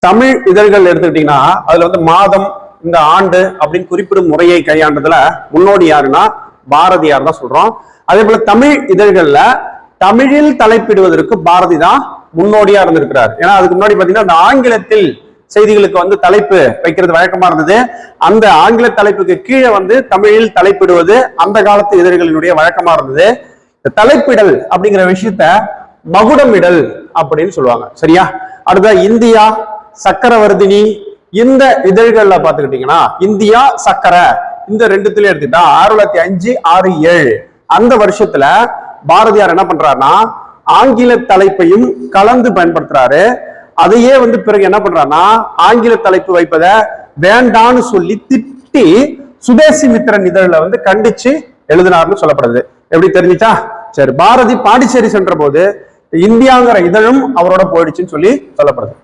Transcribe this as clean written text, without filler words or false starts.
தமிழ் இதழ்கள் எடுத்துக்கிட்டீங்கன்னா அதுல வந்து மாதம், இந்த ஆண்டு அப்படின்னு குறிப்பிடும் முறையை கையாண்டதுல முன்னோடி யாருன்னா பாரதியார் தான் சொல்றோம். அதே போல தமிழ் இதழ்கள்ல தமிழில் தலைப்பிடுவதற்கு பாரதி தான் முன்னோடியா இருந்திருக்கிறார். ஏன்னா அதுக்கு முன்னாடி பாத்தீங்கன்னா அந்த ஆங்கிலத்தில் செய்திகளுக்கு வந்து தலைப்பு வைக்கிறது வழக்கமா இருந்தது. அந்த ஆங்கில தலைப்புக்கு கீழே வந்து தமிழில் தலைப்பிடுவது அந்த காலத்து இதழ்களினுடைய வழக்கமா இருந்தது. தலைப்பிடல் அப்படிங்கிற விஷயத்த மகுடமிடல் அப்படின்னு சொல்லுவாங்க. சரியா? அடுத்த இந்தியா, சக்கரவர்த்தினி, இந்த இதழ்கள்ல பாத்துக்கிட்டீங்கன்னா இந்தியா, சக்கரை இந்த ரெண்டுத்துல எடுத்துட்டா 1905, 6, 7 அந்த வருஷத்துல பாரதியார் என்ன பண்றாருன்னா ஆங்கில தலைப்பையும் கலந்து பயன்படுத்துறாரு. அதையே வந்து பிறகு என்ன பண்றாருன்னா ஆங்கில தலைப்பு வைப்பதை வேண்டான்னு சொல்லி திட்டி சுதேசி மித்திரன் இதழில் வந்து கண்டிச்சு எழுதினார்னு சொல்லப்படுது. எப்படி தெரிஞ்சுச்சா? சரி, பாரதி பாண்டிச்சேரி சென்ற போது இந்தியாங்கிற இதழும் அவரோட போயிடுச்சுன்னு சொல்லி சொல்லப்படுது.